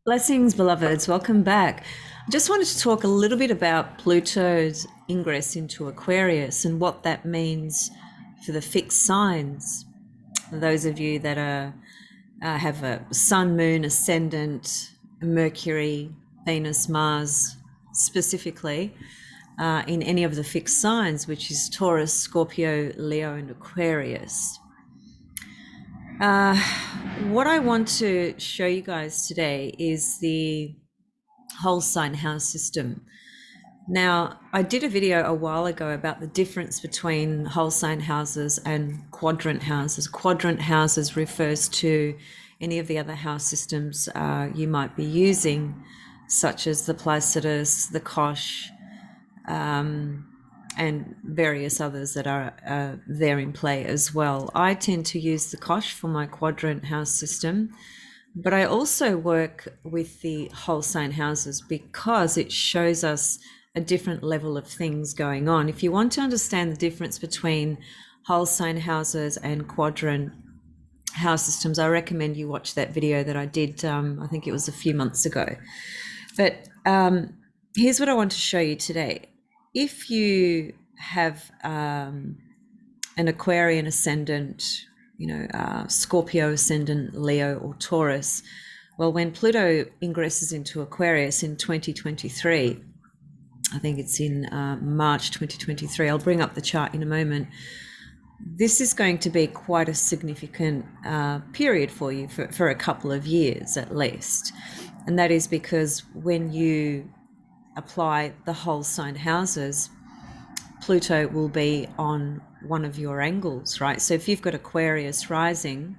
Blessings, beloveds. Welcome back. I just wanted to talk a little bit about Pluto's ingress into Aquarius and what that means for the fixed signs. Those of you that have a sun, moon, ascendant, Mercury, Venus, Mars, specifically in any of the fixed signs, which is Taurus, Scorpio, Leo, and Aquarius. What I want to show you guys today is the whole sign house system. Now, I did a video a while ago about the difference between whole sign houses and quadrant houses. Quadrant houses refers to any of the other house systems you might be using, such as the Placidus, the Koch, and various others that are there in play as well. I tend to use the Koch for my quadrant house system, but I also work with the whole sign houses because it shows us a different level of things going on. If you want to understand the difference between whole sign houses and quadrant house systems, I recommend you watch that video that I did, I think it was a few months ago. But here's what I want to show you today. If you have an Aquarian ascendant, Scorpio ascendant, Leo, or Taurus, well, when Pluto ingresses into Aquarius in 2023, I think it's in March 2023, I'll bring up the chart in a moment. This is going to be quite a significant period for you for a couple of years at least. And that is because when you apply the whole sign houses, Pluto will be on one of your angles, right? So if you've got Aquarius rising,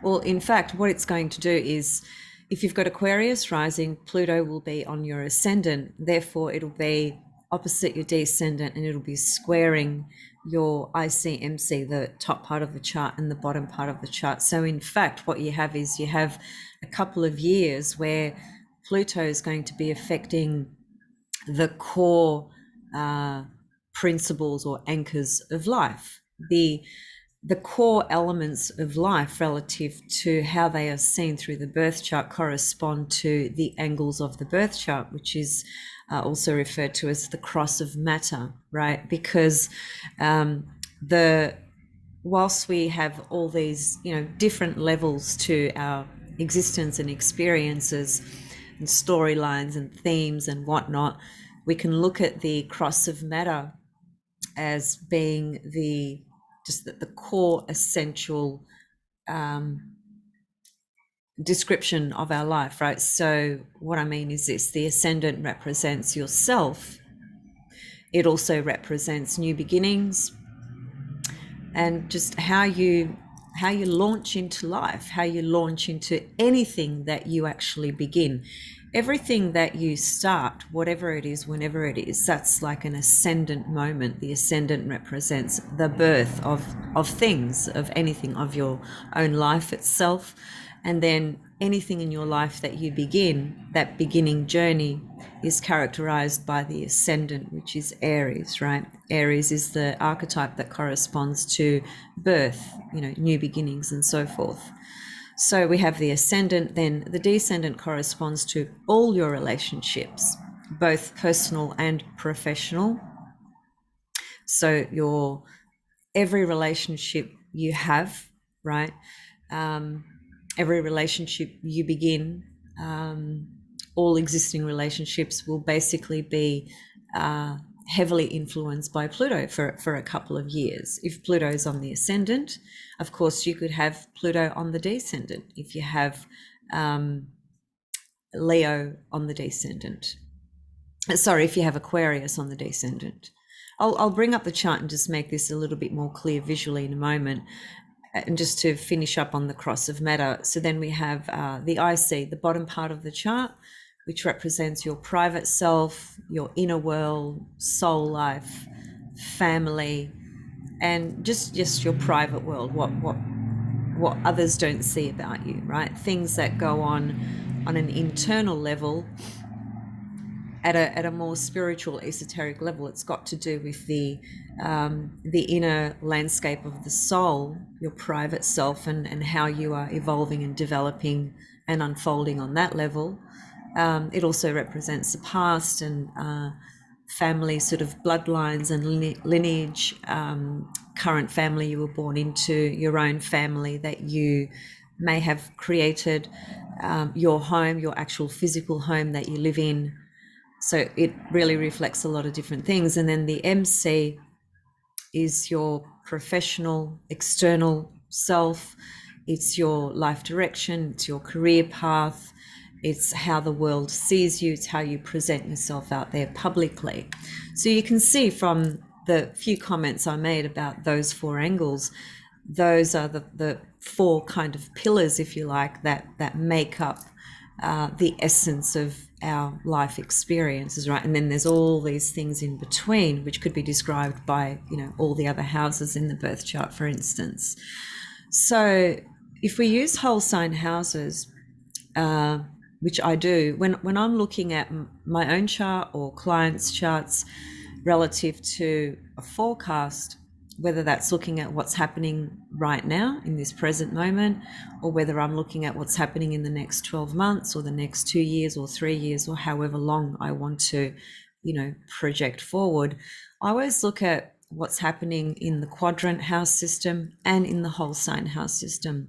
well, in fact, what it's going to do is, if you've got Aquarius rising, Pluto will be on your ascendant. Therefore, it'll be opposite your descendant and it'll be squaring your ICMC, the top part of the chart and the bottom part of the chart. So in fact, what you have is you have a couple of years where Pluto is going to be affecting the core principles or anchors of life, the core elements of life relative to how they are seen through the birth chart correspond to the angles of the birth chart, which is also referred to as the cross of matter, right? Because whilst we have all these, different levels to our existence and experiences and storylines and themes and whatnot, we can look at the cross of matter as being the core essential description of our life, right? So what I mean is this: the ascendant represents yourself. It also represents new beginnings and just how you launch into life, how you launch into anything that you actually begin. Everything that you start, whatever it is, whenever it is, that's like an ascendant moment. The ascendant represents the birth of things, of anything, of your own life itself. And then anything in your life that you begin, that beginning journey, is characterized by the ascendant, which is Aries, right? Aries is the archetype that corresponds to birth, new beginnings and so forth. So we have the ascendant, then the descendant corresponds to all your relationships, both personal and professional. So every relationship you have, right? Every relationship you begin, all existing relationships will basically be heavily influenced by Pluto for a couple of years. If Pluto is on the ascendant, of course, you could have Pluto on the descendant. If you have Leo on the descendant, if you have Aquarius on the descendant. I'll bring up the chart and just make this a little bit more clear visually in a moment. And just to finish up on the cross of matter. So then we have the IC, the bottom part of the chart, which represents your private self, your inner world, soul life, family, and just your private world, what others don't see about you, right? Things that go on an internal level at a more spiritual, esoteric level, it's got to do with the inner landscape of the soul, your private self, and how you are evolving and developing and unfolding on that level. It also represents the past and family sort of bloodlines and lineage, current family you were born into, your own family that you may have created, your home, your actual physical home that you live in. So it really reflects a lot of different things. And then the MC is your professional, external self. It's your life direction, it's your career path, it's how the world sees you, it's how you present yourself out there publicly. So you can see from the few comments I made about those four angles, those are the four kind of pillars, if you like, that make up the essence of our life experiences, right? And then there's all these things in between, which could be described by, all the other houses in the birth chart, for instance. So if we use whole sign houses, which I do, when I'm looking at my own chart or clients' charts relative to a forecast, whether that's looking at what's happening right now in this present moment, or whether I'm looking at what's happening in the next 12 months or the next 2 years or 3 years or however long I want to, project forward, I always look at what's happening in the quadrant house system and in the whole sign house system.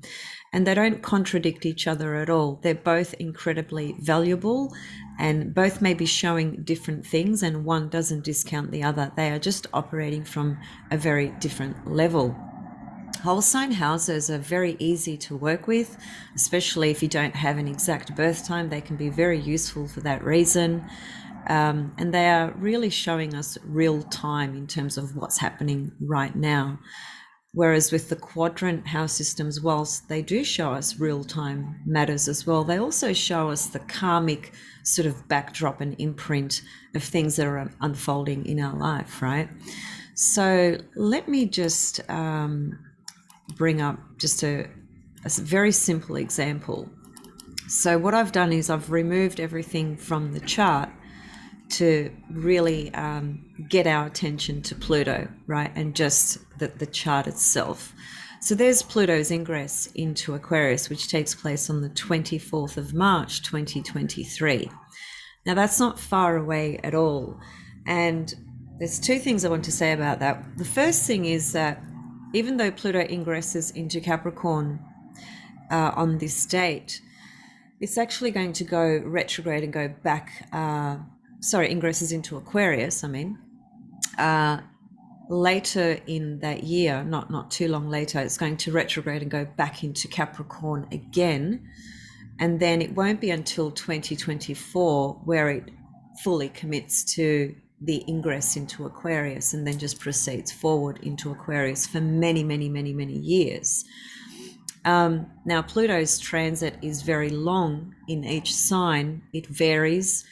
And they don't contradict each other at all. They're both incredibly valuable and both may be showing different things, and one doesn't discount the other. They are just operating from a very different level. Whole sign houses are very easy to work with, especially if you don't have an exact birth time. They can be very useful for that reason. And they are really showing us real time in terms of what's happening right now. Whereas with the quadrant house systems, whilst they do show us real-time matters as well, they also show us the karmic sort of backdrop and imprint of things that are unfolding in our life, right? So let me just bring up just a very simple example. So what I've done is I've removed everything from the chart to really get our attention to Pluto, right? And just the chart itself. So there's Pluto's ingress into Aquarius, which takes place on the 24th of March, 2023. Now that's not far away at all. And there's two things I want to say about that. The first thing is that even though Pluto ingresses into Capricorn on this date, it's actually going to go retrograde and go back, ingresses into Aquarius, later in that year, not too long later, it's going to retrograde and go back into Capricorn again. And then it won't be until 2024 where it fully commits to the ingress into Aquarius and then just proceeds forward into Aquarius for many, many, many, many years. Now, Pluto's transit is very long in each sign. It varies,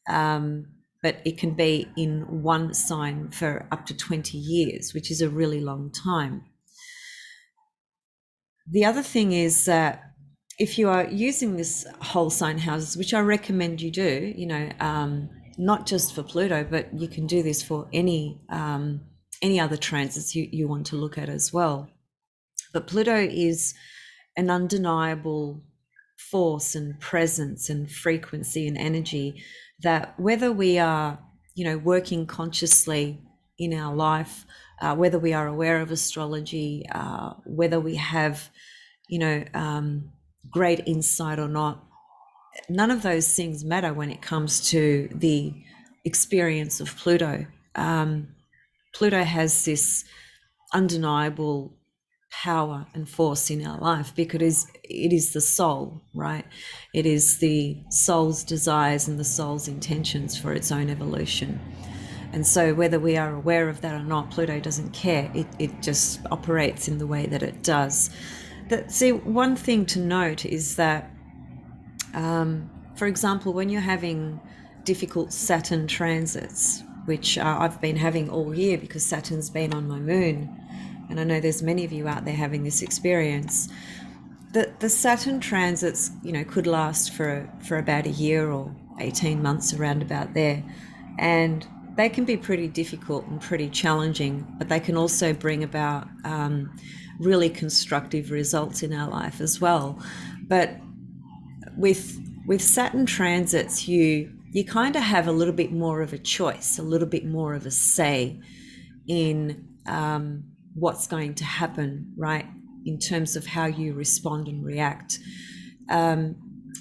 but it can be in one sign for up to 20 years, which is a really long time. The other thing is that if you are using this whole sign houses, which I recommend you do, not just for Pluto, but you can do this for any other transits you want to look at as well. But Pluto is an undeniable force and presence and frequency and energy that whether we are, working consciously in our life, whether we are aware of astrology, whether we have, great insight or not, none of those things matter when it comes to the experience of Pluto. Pluto has this undeniable power and force in our life because it is the soul, right? It is the soul's desires and the soul's intentions for its own evolution. And so whether we are aware of that or not, Pluto doesn't care. It just operates in the way that it does. See, one thing to note is that, for example, when you're having difficult Saturn transits, which I've been having all year because Saturn's been on my moon, and I know there's many of you out there having this experience. The Saturn transits, could last for about a year or 18 months, around about there. And they can be pretty difficult and pretty challenging, but they can also bring about really constructive results in our life as well. But with Saturn transits, you kind of have a little bit more of a choice, a little bit more of a say in what's going to happen, right? In terms of how you respond and react.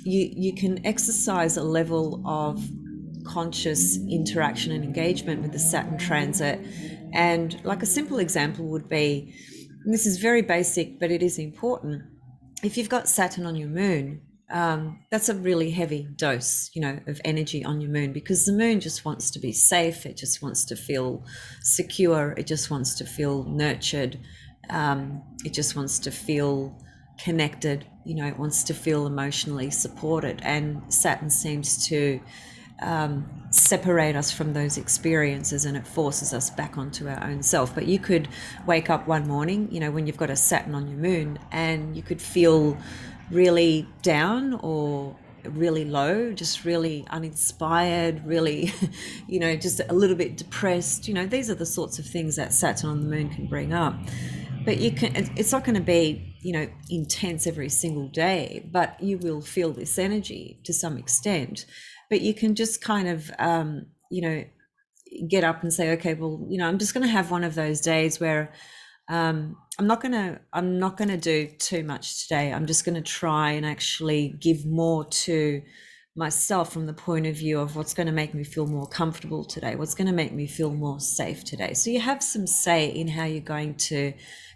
You can exercise a level of conscious interaction and engagement with the Saturn transit. And like a simple example would be, and this is very basic, but it is important. If you've got Saturn on your moon, that's a really heavy dose, of energy on your moon, because the moon just wants to be safe. It just wants to feel secure. It just wants to feel nurtured. It just wants to feel connected. It wants to feel emotionally supported. And Saturn seems to separate us from those experiences, and it forces us back onto our own self. But you could wake up one morning, when you've got a Saturn on your moon, and you could feel really down or really low, just really uninspired, really, just a little bit depressed. These are the sorts of things that Saturn on the moon can bring up. But it's not going to be, intense every single day, but you will feel this energy to some extent. But you can just kind of, get up and say, okay, well, I'm just going to have one of those days where I'm not gonna do too much today. I'm just going to try and actually give more to myself from the point of view of what's going to make me feel more comfortable today, what's going to make me feel more safe today. So you have some say in how you're going to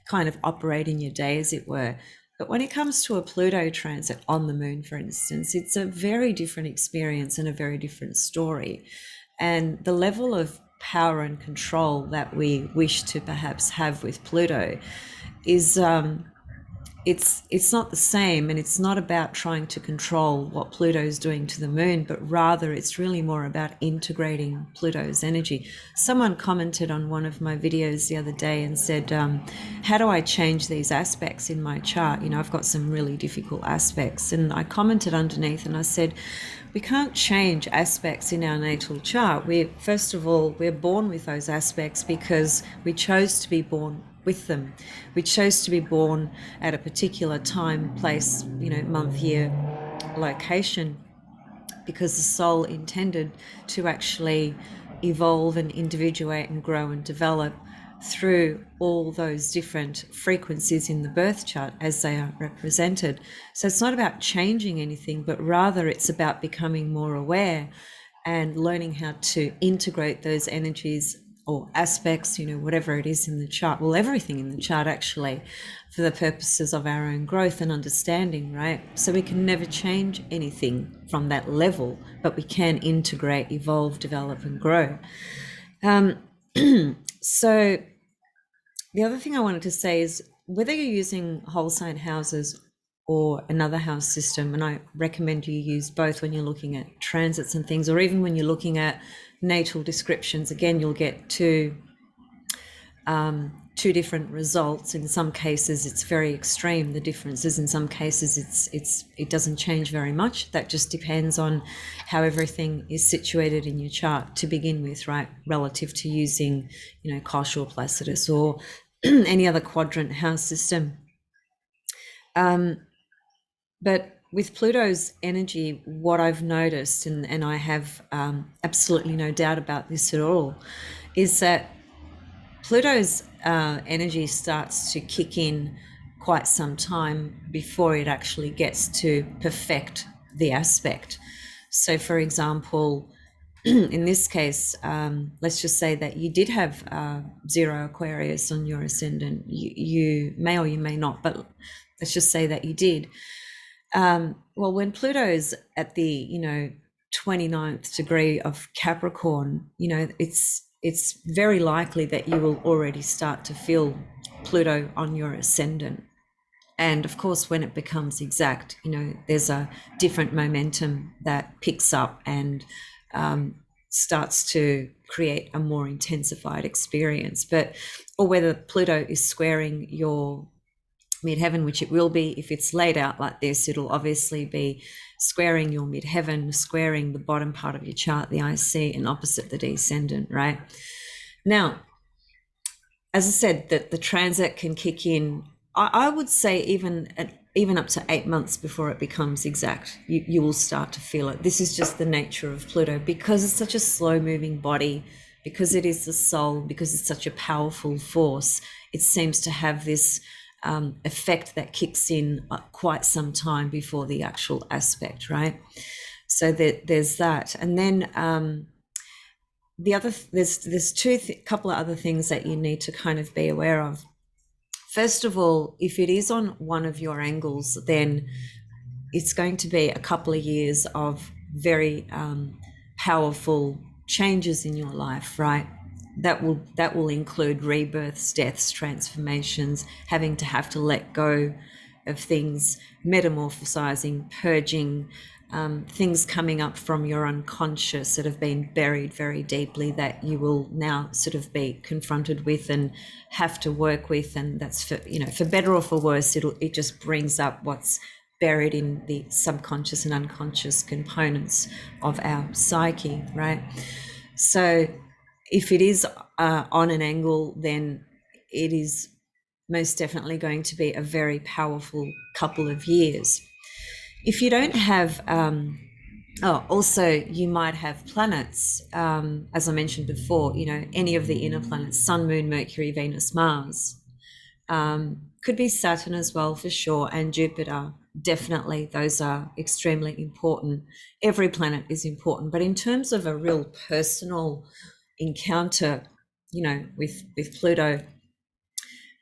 kind of operate in your day, as it were. But when it comes to a Pluto transit on the moon, for instance, it's a very different experience and a very different story. And the level of power and control that we wish to perhaps have with Pluto is it's not the same, and it's not about trying to control what Pluto's doing to the moon, but rather it's really more about integrating Pluto's energy. Someone commented on one of my videos the other day and said, how do I change these aspects in my chart? I've got some really difficult aspects. And I commented underneath and I said, we can't change aspects in our natal chart. First of all, we're born with those aspects because we chose to be born with them. We chose to be born at a particular time, place, month, year, location, because the soul intended to actually evolve and individuate and grow and develop through all those different frequencies in the birth chart as they are represented. So it's not about changing anything, but rather it's about becoming more aware and learning how to integrate those energies or aspects, whatever it is in the chart, well, everything in the chart actually, for the purposes of our own growth and understanding, right? So we can never change anything from that level, but we can integrate, evolve, develop, and grow. So the other thing I wanted to say is, whether you're using whole sign houses or another house system, and I recommend you use both when you're looking at transits and things, or even when you're looking at natal descriptions, again, you'll get two different results. In some cases, it's very extreme, the differences. In some cases, it doesn't change very much. That just depends on how everything is situated in your chart to begin with, right? Relative to using, Kosh or Placidus or any other quadrant house system. But with Pluto's energy, what I've noticed, and I have absolutely no doubt about this at all, is that Pluto's energy starts to kick in quite some time before it actually gets to perfect the aspect. So, for example, in this case, let's just say that you did have 0 Aquarius on your ascendant. You may or you may not, but let's just say that you did. Well, when Pluto's at the, 29th degree of Capricorn, it's very likely that you will already start to feel Pluto on your ascendant. And of course, when it becomes exact, there's a different momentum that picks up and starts to create a more intensified experience. Or whether Pluto is squaring your midheaven, which it will be. If it's laid out like this, it'll obviously be squaring your midheaven, squaring the bottom part of your chart, the IC, and opposite the descendant, right? Now, as I said, that the transit can kick in, I would say even up to 8 months before it becomes exact. You will start to feel it. This is just the nature of Pluto, because it's such a slow moving body, because it is the soul, because it's such a powerful force. It seems to have this effect that kicks in quite some time before the actual aspect, right? So there's that. And then there's couple of other things that you need to kind of be aware of. First of all, if it is on one of your angles, then it's going to be a couple of years of very powerful changes in your life, right? That will include rebirths, deaths, transformations, having to let go of things, metamorphosizing, purging, things coming up from your unconscious that have been buried very deeply that you will now sort of be confronted with and have to work with. And that's for better or for worse, it just brings up what's buried in the subconscious and unconscious components of our psyche, right? So if it is on an angle, then it is most definitely going to be a very powerful couple of years. If you don't have, also you might have planets, as I mentioned before, any of the inner planets, Sun, Moon, Mercury, Venus, Mars, could be Saturn as well for sure, and Jupiter. Definitely, those are extremely important. Every planet is important, but in terms of a real personal encounter, with Pluto,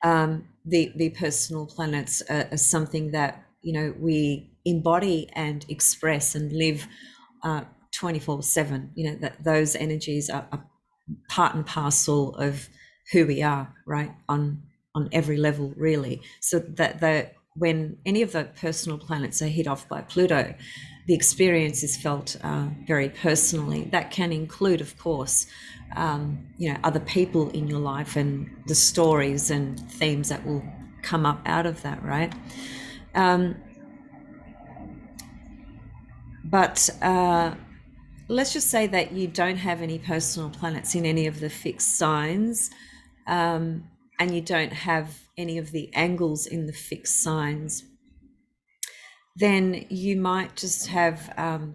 the personal planets are something that we embody and express and live 24/7. That those energies are part and parcel of who we are, right, on every level, really. So that when any of the personal planets are hit off by Pluto, the experience is felt very personally. That can include, of course, other people in your life and the stories and themes that will come up out of that, right? But let's just say that you don't have any personal planets in any of the fixed signs, and you don't have any of the angles in the fixed signs. Then you might just have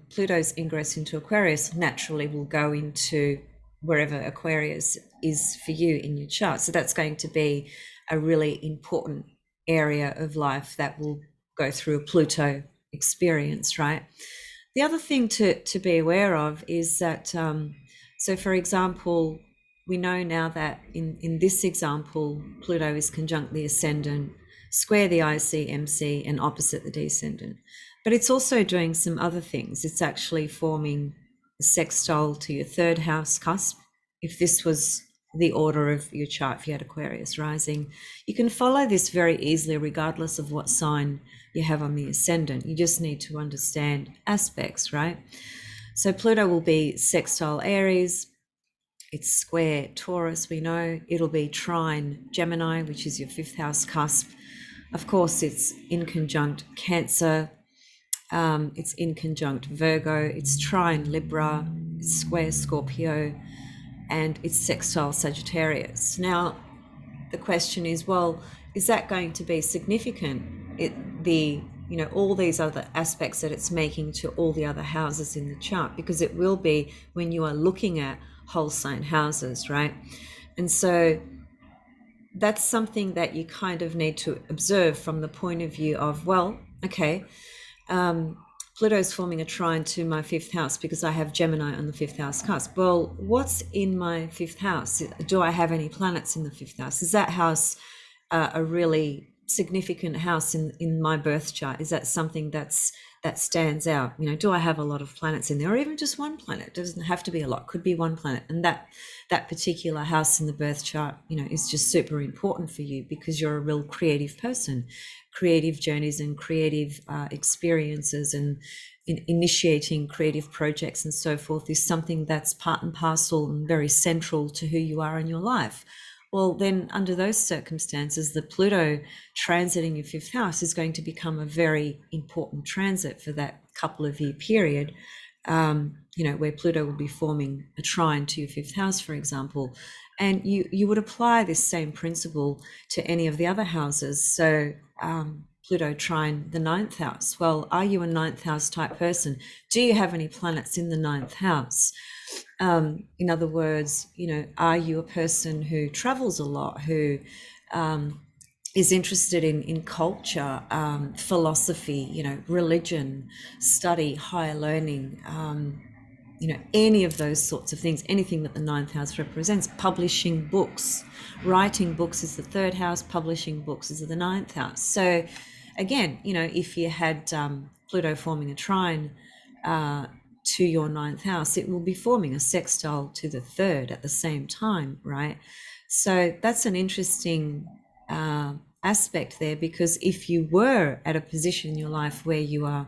Pluto's ingress into Aquarius naturally will go into wherever Aquarius is for you in your chart. So that's going to be a really important area of life that will go through a Pluto experience, right? The other thing to be aware of is that, so for example, we know now that in this example, Pluto is conjunct the ascendant, square the IC, MC, and opposite the descendant. But it's also doing some other things. It's actually forming a sextile to your third house cusp. If this was the order of your chart, if you had Aquarius rising, you can follow this very easily regardless of what sign you have on the ascendant. You just need to understand aspects, right? So Pluto will be sextile Aries. It's square Taurus, we know. It'll be trine Gemini, which is your fifth house cusp. Of course, it's in conjunct Cancer. It's in conjunct Virgo. It's trine Libra. It's square Scorpio. And it's sextile Sagittarius. Now, the question is, well, is that going to be significant? All these other aspects that it's making to all the other houses in the chart, because it will be when you are looking at whole sign houses, right? And so that's something that you kind of need to observe from the point of view of, well, okay, Pluto's forming a trine to my fifth house because I have Gemini on the fifth house cusp. Well, what's in my fifth house? Do I have any planets in the fifth house? Is that house a really significant house in my birth chart? Is that something that stands out? Do I have a lot of planets in there, or even just one planet? It doesn't have to be a lot, could be one planet. And that particular house in the birth chart, is just super important for you because you're a real creative person. Creative journeys and creative experiences and initiating creative projects and so forth is something that's part and parcel and very central to who you are in your life. Well, then under those circumstances, the Pluto transit in your fifth house is going to become a very important transit for that couple of year period. Where Pluto will be forming a trine to your fifth house, for example, and you would apply this same principle to any of the other houses. So Pluto trine the ninth house. Well, are you a ninth house type person? Do you have any planets in the ninth house? In other words, are you a person who travels a lot, who is interested in culture, philosophy, religion, study, higher learning, any of those sorts of things, anything that the ninth house represents, publishing books, writing books is the third house, publishing books is the ninth house. So again, if you had Pluto forming a trine to your ninth house, it will be forming a sextile to the third at the same time, right? So that's an interesting aspect there, because if you were at a position in your life where you are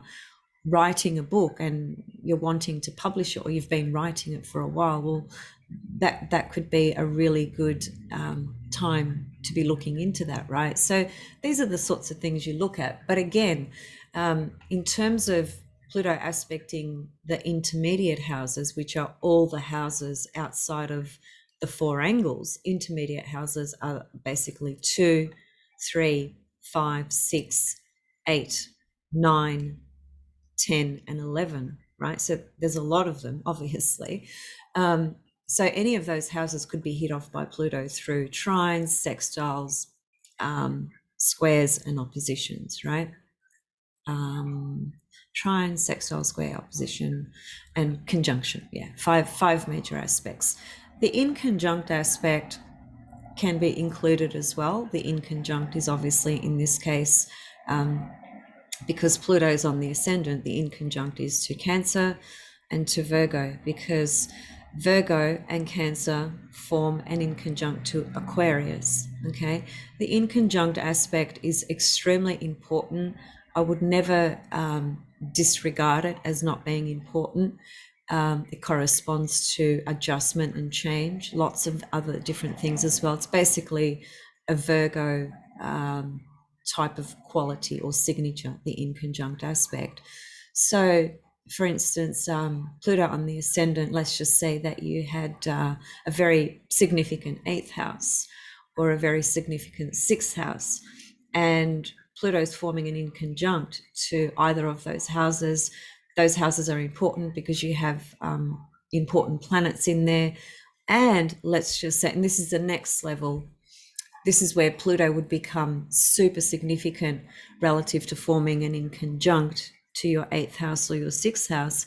writing a book and you're wanting to publish it, or you've been writing it for a while, well, that could be a really good time to be looking into that, right? So these are the sorts of things you look at. But again, in terms of Pluto aspecting the intermediate houses, which are all the houses outside of the four angles, intermediate houses are basically 2, 3, 5, 6, 8, 9, 10 and 11, right? So there's a lot of them, obviously. So any of those houses could be hit off by Pluto through trines, sextiles, squares and oppositions, right? Trine, sextile, square, opposition, and conjunction. Yeah, five major aspects. The inconjunct aspect can be included as well. The inconjunct is obviously, in this case, because Pluto is on the ascendant, the inconjunct is to Cancer and to Virgo, because Virgo and Cancer form an inconjunct to Aquarius. Okay, the inconjunct aspect is extremely important. I would never disregard it as not being important. It corresponds to adjustment and change, lots of other different things as well. It's basically a Virgo type of quality or signature, the inconjunct aspect. So, for instance, Pluto on the ascendant, let's just say that you had a very significant eighth house or a very significant sixth house, and Pluto's forming an inconjunct to either of those houses. Those houses are important because you have important planets in there. And let's just say, and this is the next level, this is where Pluto would become super significant relative to forming an inconjunct to your eighth house or your sixth house.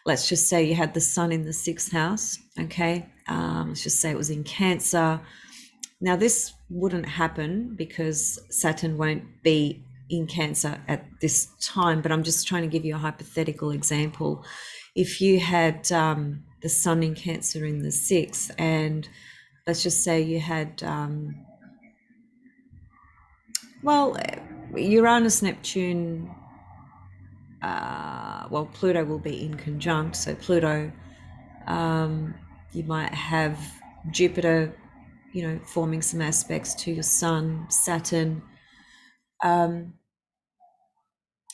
Let's just say you had the sun in the sixth house, okay? Let's just say it was in Cancer. Now, this wouldn't happen because Saturn won't be in Cancer at this time, but I'm just trying to give you a hypothetical example. If you had the sun in Cancer in the sixth, and let's just say you had Uranus, Neptune, Pluto will be in conjunct. So Pluto, you might have Jupiter, forming some aspects to your sun, Saturn.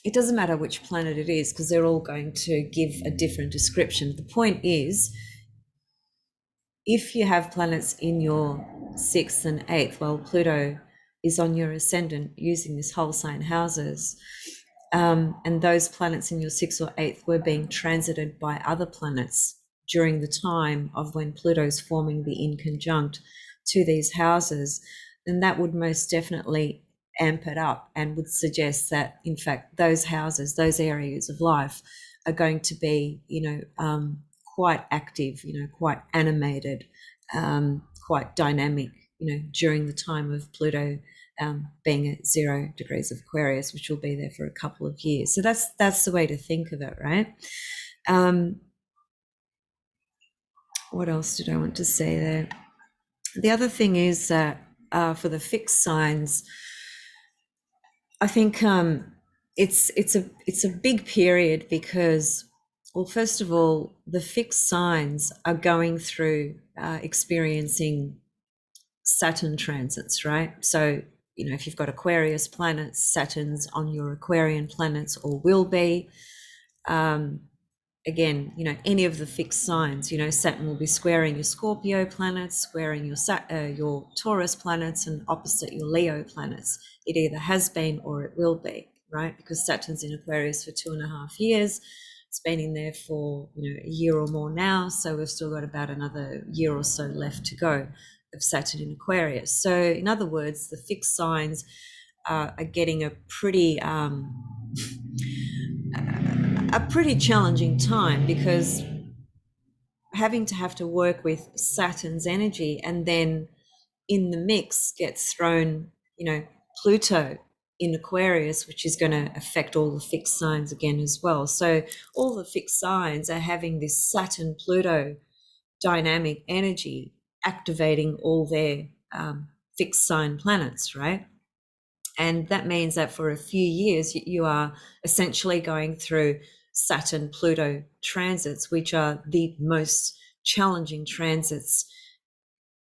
It doesn't matter which planet it is because they're all going to give a different description. The point is, if you have planets in your sixth and eighth, well, Pluto is on your ascendant using this whole sign houses, and those planets in your sixth or eighth were being transited by other planets during the time of when Pluto's forming the inconjunct to these houses, then that would most definitely amp it up and would suggest that, in fact, those houses, those areas of life are going to be, quite active, quite animated, quite dynamic, during the time of Pluto being at 0 degrees of Aquarius, which will be there for a couple of years. So that's the way to think of it, right? What else did I want to say there? The other thing is that for the fixed signs, I think it's a big period because, well, first of all, the fixed signs are going through experiencing Saturn transits, right? So, if you've got Aquarius planets, Saturn's on your Aquarian planets or will be. Again, any of the fixed signs, Saturn will be squaring your Scorpio planets, squaring your Taurus planets, and opposite your Leo planets. It either has been or it will be, right? Because Saturn's in Aquarius for 2.5 years. It's been in there for a year or more now, so we've still got about another year or so left to go of Saturn in Aquarius. So, in other words, the fixed signs are getting a pretty challenging time, because having to have to work with Saturn's energy, and then in the mix gets thrown, Pluto in Aquarius, which is going to affect all the fixed signs again as well. So all the fixed signs are having this Saturn Pluto dynamic energy activating all their fixed sign planets, right? And that means that for a few years, you are essentially going through Saturn Pluto transits, which are the most challenging transits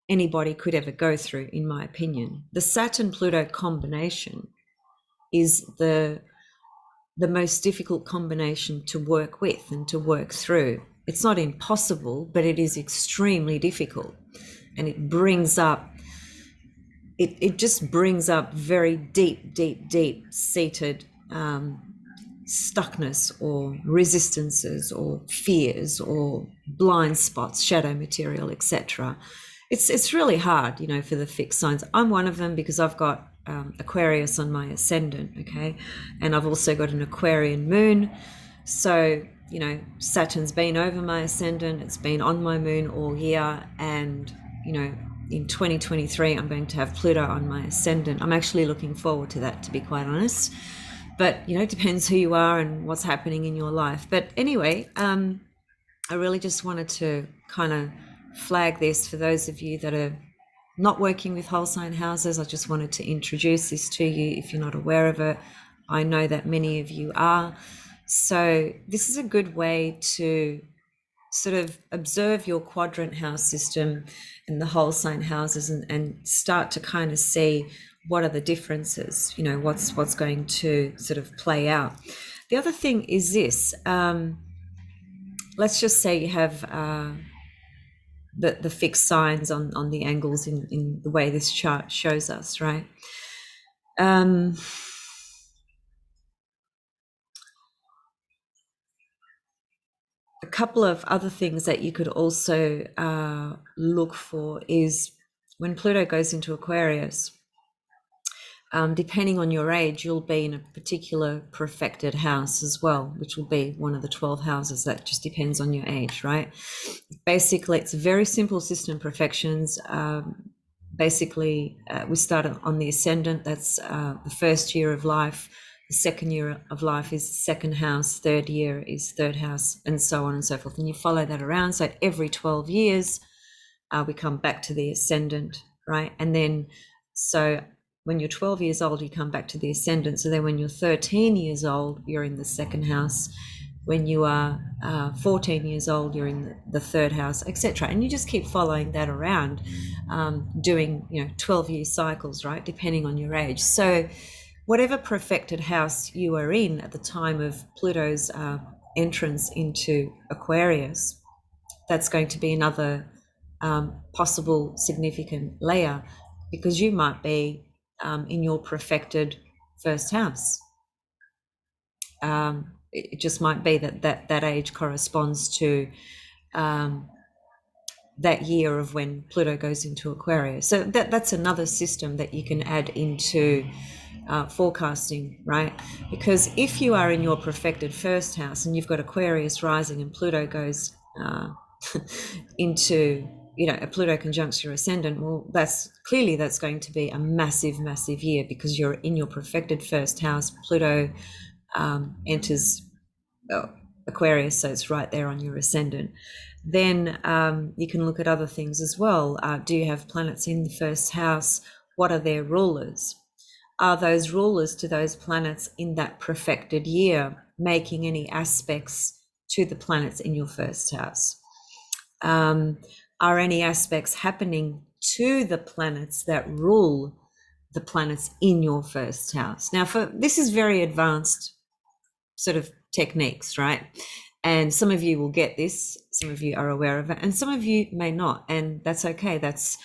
anybody could ever go through, in my opinion. The Saturn Pluto combination is the most difficult combination to work with and to work through. It's not impossible, but it is extremely difficult. And it brings up it just brings up very deep seated stuckness or resistances or fears or blind spots, shadow material, etc. It's really hard, for the fixed signs. I'm one of them because I've got Aquarius on my ascendant, okay, and I've also got an Aquarian moon. So Saturn's been over my ascendant, it's been on my moon all year, and in 2023 I'm going to have Pluto on my ascendant. I'm actually looking forward to that, to be quite honest, but it depends who you are and what's happening in your life. But anyway, I really just wanted to kind of flag this for those of you that are not working with whole sign houses. I just wanted to introduce this to you if you're not aware of it. I know that many of you are. So this is a good way to sort of observe your quadrant house system and the whole sign houses, and start to kind of see what are the differences, what's going to sort of play out. The other thing is this, let's just say you have the fixed signs on the angles in the way this chart shows us, right? A couple of other things that you could also look for is when Pluto goes into Aquarius, depending on your age, you'll be in a particular perfected house as well, which will be one of the 12 houses. That just depends on your age, right? Basically, it's a very simple system, perfections. Basically, we start on the ascendant. That's the first year of life. The second year of life is second house, third year is third house, and so on and so forth. And you follow that around. So every 12 years, we come back to the ascendant, right? And then, so when you're 12 years old, you come back to the ascendant. So then when you're 13 years old, you're in the second house. When you are 14 years old, you're in the third house, etc. And you just keep following that around, doing 12-year cycles, right, depending on your age. So whatever perfected house you are in at the time of Pluto's entrance into Aquarius, that's going to be another possible significant layer, because you might be in your perfected first house. It just might be that age corresponds to that year of when Pluto goes into Aquarius. So that's another system that you can add into forecasting, right? Because if you are in your perfected first house and you've got Aquarius rising and Pluto goes into a Pluto conjuncts your ascendant, well, that's going to be a massive year, because you're in your perfected first house. Pluto enters Aquarius, so it's right there on your ascendant. Then you can look at other things as well. Do you have planets in the first house? What are their rulers? Are those rulers to those planets in that perfected year making any aspects to the planets in your first house? Are any aspects happening to the planets that rule the planets in your first house. Now, for this is very advanced sort of techniques, right? And some of you will get this, some of you are aware of it, and some of you may not, and that's okay. That's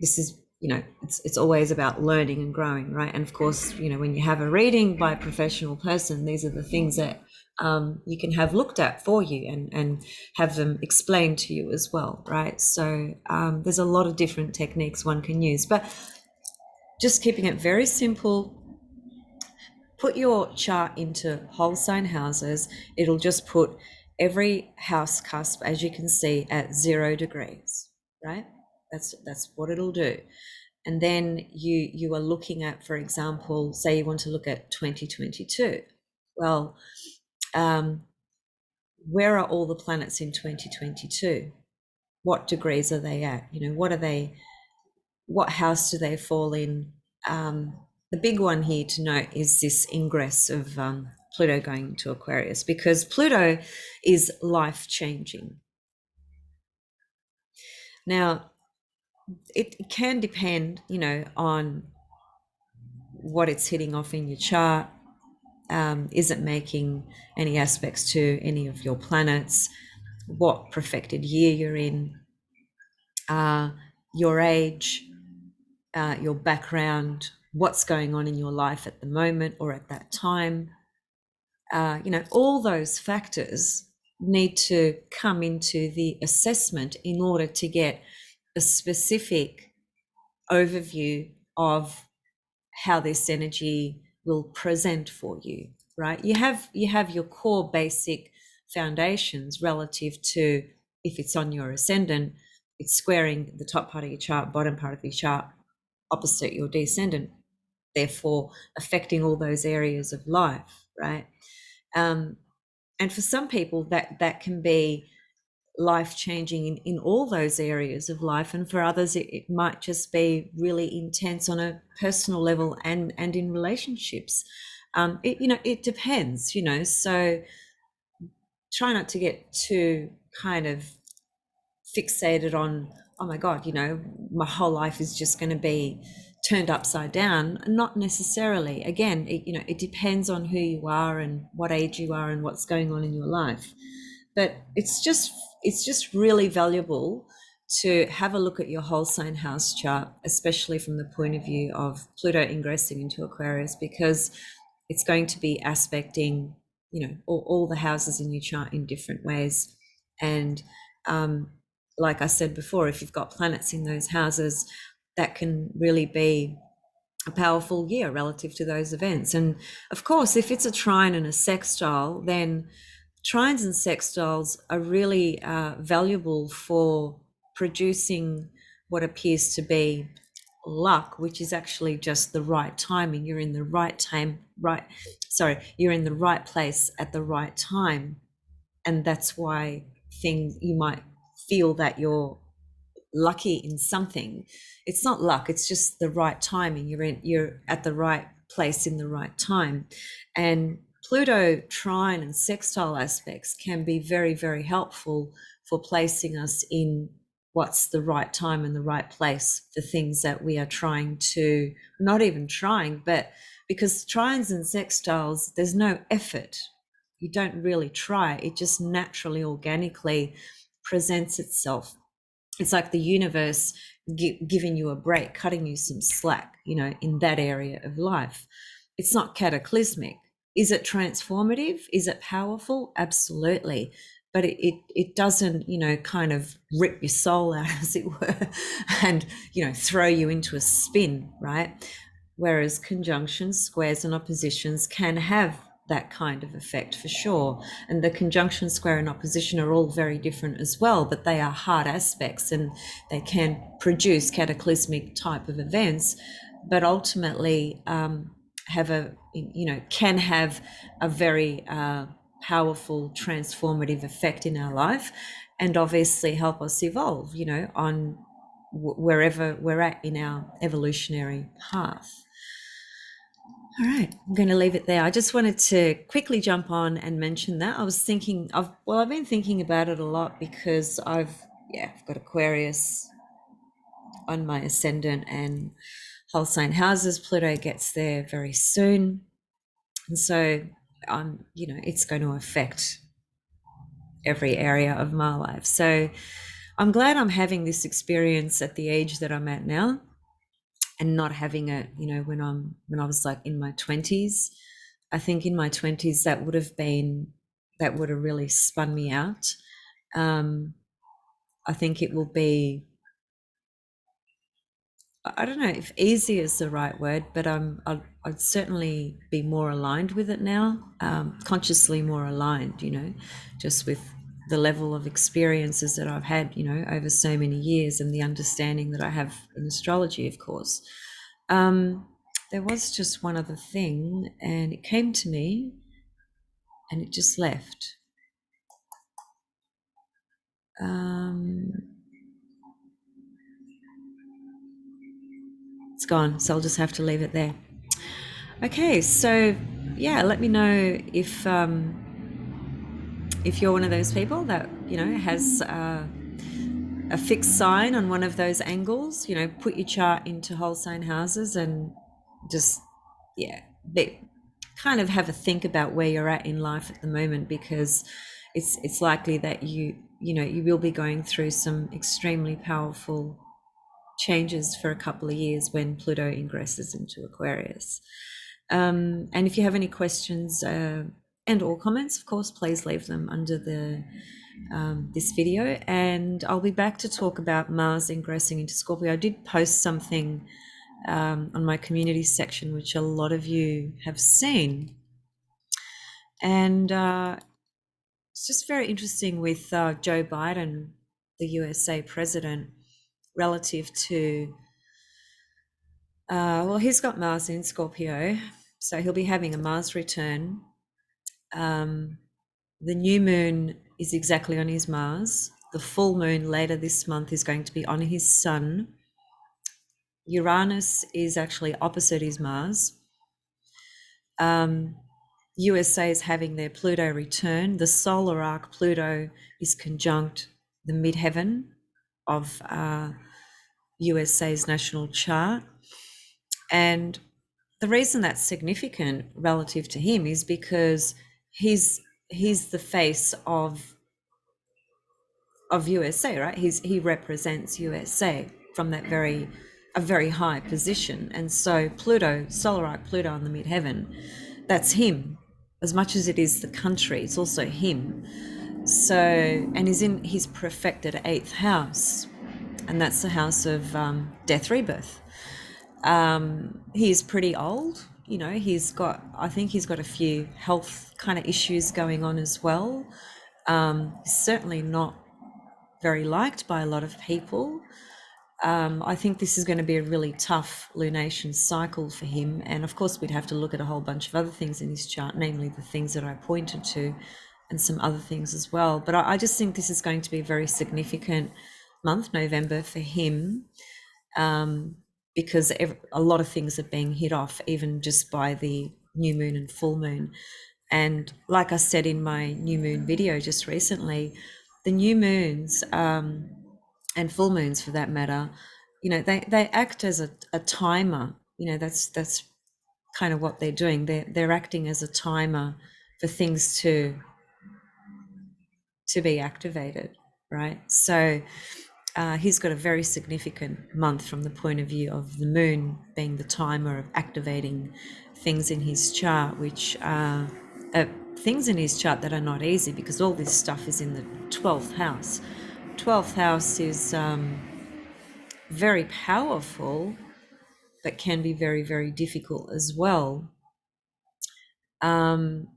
this is, you know, it's always about learning and growing, right? And of course, you know, when you have a reading by a professional person, these are the things that you can have looked at for you and have them explained to you as well, right? So there's a lot of different techniques one can use, but just keeping it very simple. Put your chart into whole sign houses. It'll just put every house cusp, as you can see, at 0 degrees, right? That's what it'll do. And then you are looking at, for example, say you want to look at 2022. Well, where are all the planets in 2022? What degrees are they at? You know, what are they? What house do they fall in? The big one here to note is this ingress of Pluto going to Aquarius, because Pluto is life-changing. Now, it can depend, you know, on what it's hitting off in your chart. Is it making any aspects to any of your planets? What perfected year you're in? Your age, your background, what's going on in your life at the moment or at that time. You know, all those factors need to come into the assessment in order to get a specific overview of how this energy will present for you, right? You have your core basic foundations relative to, if it's on your ascendant, it's squaring the top part of your chart, bottom part of your chart, opposite your descendant, therefore affecting all those areas of life, right? And for some people that can be life-changing in all those areas of life, and for others it might just be really intense on a personal level and in relationships. You know, it depends, you know, so try not to get too kind of fixated on, oh my God, you know, my whole life is just going to be turned upside down. Not necessarily. Again, you know, it depends on who you are and what age you are and what's going on in your life. But it's just really valuable to have a look at your whole sign house chart, especially from the point of view of Pluto ingressing into Aquarius, because it's going to be aspecting, you know, all the houses in your chart in different ways. And like I said before, if you've got planets in those houses, that can really be a powerful year relative to those events. And of course, if it's a trine and a sextile, then trines and sextiles are really valuable for producing what appears to be luck, which is actually just the right timing. You're in the right time, you're in the right place at the right time. And that's why you might feel that you're lucky in something. It's not luck, it's just the right timing. You're at the right place in the right time. And Pluto trine and sextile aspects can be very, very helpful for placing us in what's the right time and the right place for things that we are trying to, not even trying, but because trines and sextiles, there's no effort. You don't really try. It just naturally, organically presents itself. It's like the universe giving you a break, cutting you some slack, you know, in that area of life. It's not cataclysmic. Is it transformative? Is it powerful? Absolutely. But it doesn't, you know, kind of rip your soul out, as it were, and, you know, throw you into a spin, right? Whereas conjunctions, squares, and oppositions can have that kind of effect for sure. And the conjunction, square, and opposition are all very different as well, but they are hard aspects and they can produce cataclysmic type of events, but ultimately can have a very powerful transformative effect in our life, and obviously help us evolve, you know, on wherever we're at in our evolutionary path. All right, I'm going to leave it there. I just wanted to quickly jump on and mention that. I was thinking I've been thinking about it a lot because I've got Aquarius on my ascendant and whole sign houses. Pluto gets there very soon. And so, it's going to affect every area of my life. So I'm glad I'm having this experience at the age that I'm at now, and not having it, when I was like in my 20s. I think in my 20s that would have really spun me out. I think it will be, I don't know if easy is the right word, but I'd certainly be more aligned with it now, consciously more aligned, just with the level of experiences that I've had, over so many years, and the understanding that I have in astrology, of course. There was just one other thing, and it came to me and it just left. It's gone, so I'll just have to leave it there. Okay, so yeah, let me know if you're one of those people that has a fixed sign on one of those angles. Put your chart into whole sign houses and just kind of have a think about where you're at in life at the moment, because it's likely that you will be going through some extremely powerful changes for a couple of years when Pluto ingresses into Aquarius. And if you have any questions and or comments, of course, please leave them under this video, and I'll be back to talk about Mars ingressing into Scorpio. I did post something on my community section, which a lot of you have seen, and it's just very interesting with Joe Biden, the USA president, relative to he's got Mars in Scorpio, so he'll be having a Mars return. The new moon is exactly on his Mars. The full moon later this month is going to be on his Sun. Uranus is actually opposite his Mars. USA is having their Pluto return. The solar arc Pluto is conjunct the midheaven of USA's national chart. And the reason that's significant relative to him is because he's the face of USA, right? He represents USA from a very high position. And so Pluto, solar arc Pluto on the midheaven, that's him. As much as it is the country, it's also him. So, and he's in his perfected 8th house, and that's the house of death, rebirth. He's pretty old, I think he's got a few health kind of issues going on as well. He's certainly not very liked by a lot of people. I think this is going to be a really tough lunation cycle for him. And of course, we'd have to look at a whole bunch of other things in his chart, namely the things that I pointed to and some other things as well. But I just think this is going to be a very significant month, November, for him, because a lot of things are being hit off, even just by the new moon and full moon. And like I said in my new moon video just recently, the new moons and full moons for that matter, they act as a timer. That's kind of what they're doing. They're acting as a timer for things to be activated, right? So he's got a very significant month from the point of view of the moon being the timer of activating things in his chart, which are things in his chart that are not easy, because all this stuff is in the 12th house. 12th house is very powerful, but can be very, very difficult as well. And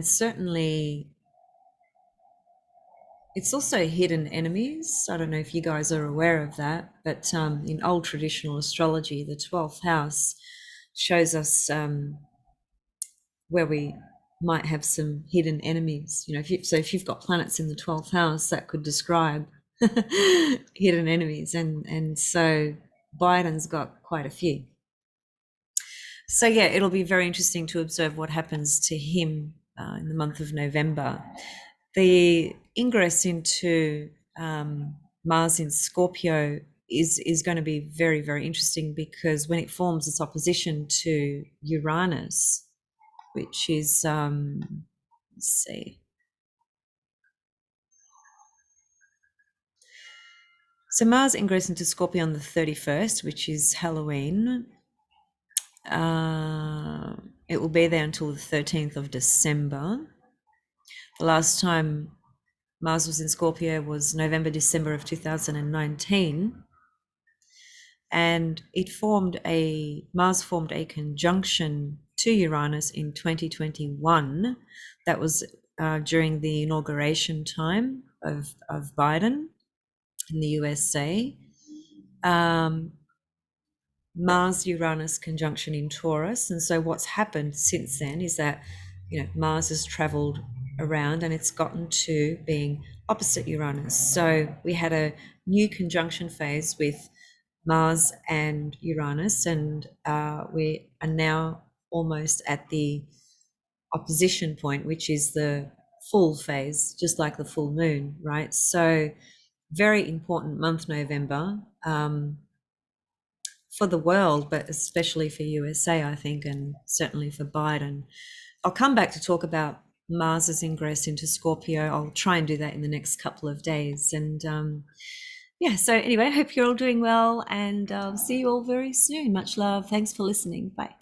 certainly it's also hidden enemies. I don't know if you guys are aware of that, but in old traditional astrology, the 12th house shows us where we might have some hidden enemies. If you've got planets in the 12th house, that could describe hidden enemies, and so Biden's got quite a few. So yeah, it'll be very interesting to observe what happens to him in the month of November. The ingress into Mars in Scorpio is going to be very, very interesting, because when it forms its opposition to Uranus, which is let's see. So Mars ingress into Scorpio on the 31st, which is Halloween. It will be there until the 13th of December. The last time Mars was in Scorpio was November, December of 2019. And Mars formed a conjunction to Uranus in 2021. That was during the inauguration time of Biden in the USA. Mars Uranus conjunction in Taurus. And so what's happened since then is that, Mars has traveled around and it's gotten to being opposite Uranus. So we had a new conjunction phase with Mars and Uranus, and we are now almost at the opposition point, which is the full phase, just like the full moon, right? So very important month, November, for the world, but especially for USA, I think, and certainly for Biden. I'll come back to talk about Mars's ingress into Scorpio. I'll try and do that in the next couple of days. And yeah, so anyway, I hope you're all doing well, and see you all very soon. Much love. Thanks for listening. Bye.